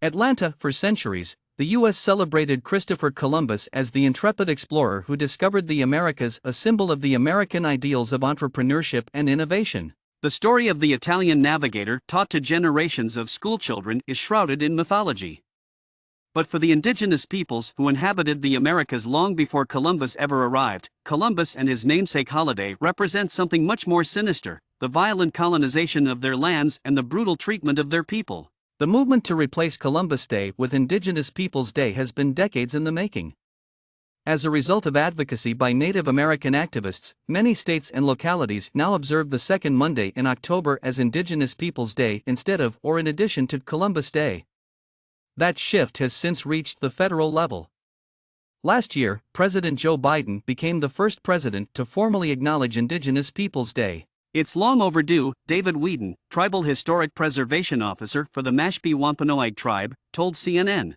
Atlanta. For centuries, the U.S. celebrated Christopher Columbus as the intrepid explorer who discovered the Americas, a symbol of the American ideals of entrepreneurship and innovation. The story of the Italian navigator, taught to generations of schoolchildren, is shrouded in mythology. But for the indigenous peoples who inhabited the Americas long before Columbus ever arrived, Columbus and his namesake holiday represent something much more sinister: the violent colonization of their lands and the brutal treatment of their people. The movement to replace Columbus Day with Indigenous Peoples Day has been decades in the making. As a result of advocacy by Native American activists, many states and localities now observe the second Monday in October as Indigenous Peoples Day instead of or in addition to Columbus Day. That shift has since reached the federal level. Last year, President Joe Biden became the first president to formally acknowledge Indigenous Peoples Day. It's long overdue, David Wheaton, Tribal Historic Preservation Officer for the Mashpee Wampanoag Tribe, told CNN.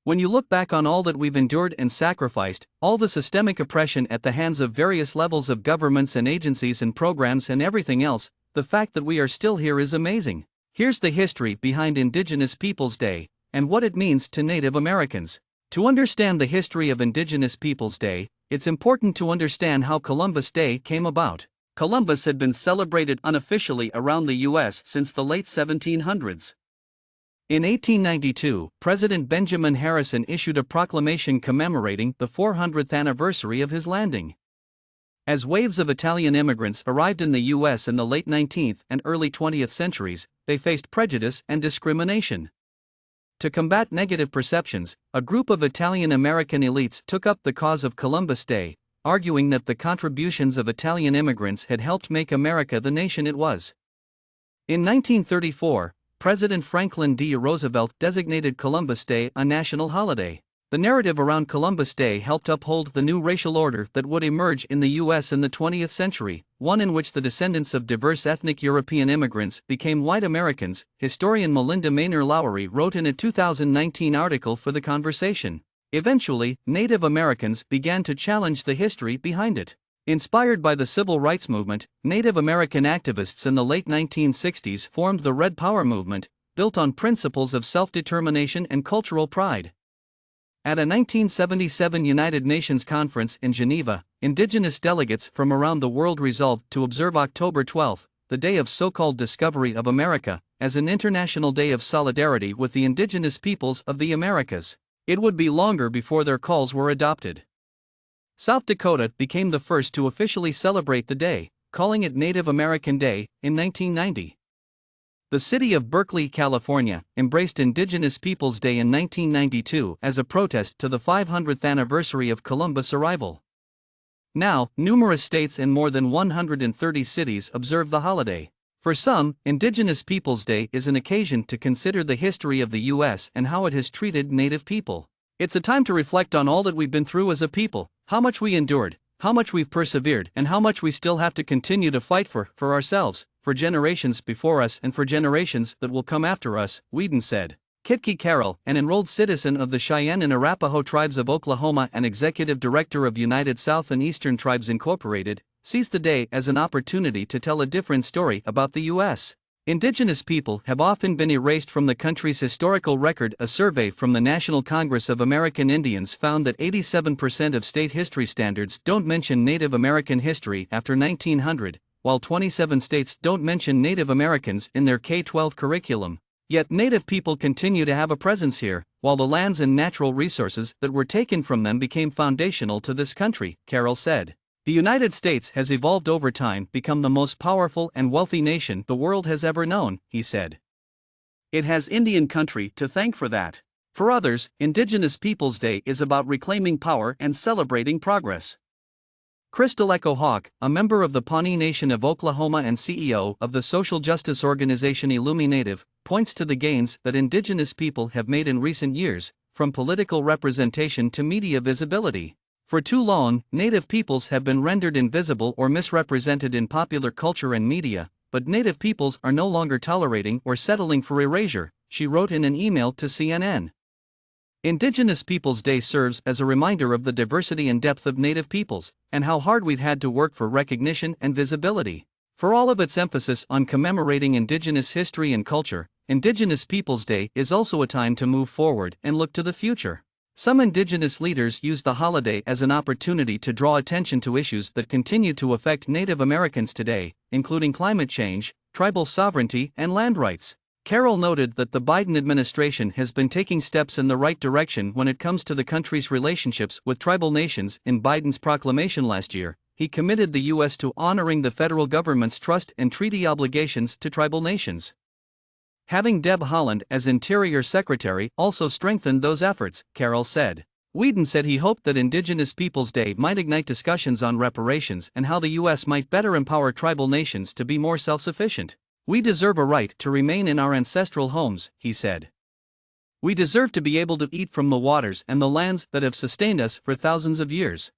When you look back on all that we've endured and sacrificed, all the systemic oppression at the hands of various levels of governments and agencies and programs and everything else, the fact that we are still here is amazing. Here's the history behind Indigenous Peoples Day and what it means to Native Americans. To understand the history of Indigenous Peoples Day, it's important to understand how Columbus Day came about. Columbus had been celebrated unofficially around the U.S. since the late 1700s. In 1892, President Benjamin Harrison issued a proclamation commemorating the 400th anniversary of his landing. As waves of Italian immigrants arrived in the U.S. in the late 19th and early 20th centuries, they faced prejudice and discrimination. To combat negative perceptions, a group of Italian-American elites took up the cause of Columbus Day, arguing that the contributions of Italian immigrants had helped make America the nation it was. In 1934, President Franklin D. Roosevelt designated Columbus Day a national holiday. The narrative around Columbus Day helped uphold the new racial order that would emerge in the U.S. in the 20th century, one in which the descendants of diverse ethnic European immigrants became white Americans, historian Melinda Maynor Lowery wrote in a 2019 article for The Conversation. Eventually, Native Americans began to challenge the history behind it. Inspired by the civil rights movement, Native American activists in the late 1960s formed the Red Power movement, built on principles of self-determination and cultural pride. At a 1977 United Nations conference in Geneva, indigenous delegates from around the world resolved to observe October 12, the day of so-called discovery of America, as an international day of solidarity with the indigenous peoples of the Americas. It would be longer before their calls were adopted. South Dakota became the first to officially celebrate the day, calling it Native American Day, in 1990. The city of Berkeley, California, embraced Indigenous Peoples Day in 1992 as a protest to the 500th anniversary of Columbus' arrival. Now, numerous states and more than 130 cities observe the holiday. For some, Indigenous Peoples Day is an occasion to consider the history of the U.S. and how it has treated Native people. It's a time to reflect on all that we've been through as a people, how much we endured, how much we've persevered, and how much we still have to continue to fight for ourselves, for generations before us and for generations that will come after us, Whedon said. Kitke Carroll, an enrolled citizen of the Cheyenne and Arapaho tribes of Oklahoma and executive director of United South and Eastern Tribes Incorporated, sees the day as an opportunity to tell a different story about the U.S. Indigenous people have often been erased from the country's historical record. A survey from the National Congress of American Indians found that 87% of state history standards don't mention Native American history after 1900, while 27 states don't mention Native Americans in their K-12 curriculum. Yet Native people continue to have a presence here, while the lands and natural resources that were taken from them became foundational to this country, Carroll said. The United States has evolved over time, become the most powerful and wealthy nation the world has ever known, he said. It has Indian country to thank for that. For others, Indigenous Peoples Day is about reclaiming power and celebrating progress. Crystal Echo Hawk, a member of the Pawnee Nation of Oklahoma and CEO of the social justice organization Illuminative, points to the gains that Indigenous people have made in recent years, from political representation to media visibility. For too long, Native peoples have been rendered invisible or misrepresented in popular culture and media, but Native peoples are no longer tolerating or settling for erasure, she wrote in an email to CNN. Indigenous Peoples Day serves as a reminder of the diversity and depth of Native peoples, and how hard we've had to work for recognition and visibility. For all of its emphasis on commemorating Indigenous history and culture, Indigenous Peoples Day is also a time to move forward and look to the future. Some Indigenous leaders use the holiday as an opportunity to draw attention to issues that continue to affect Native Americans today, including climate change, tribal sovereignty, and land rights. Carroll noted that the Biden administration has been taking steps in the right direction when it comes to the country's relationships with tribal nations. In Biden's proclamation last year, he committed the U.S. to honoring the federal government's trust and treaty obligations to tribal nations. Having Deb Haaland as Interior Secretary also strengthened those efforts, Carroll said. Whedon said he hoped that Indigenous Peoples Day might ignite discussions on reparations and how the U.S. might better empower tribal nations to be more self-sufficient. We deserve a right to remain in our ancestral homes, he said. We deserve to be able to eat from the waters and the lands that have sustained us for thousands of years.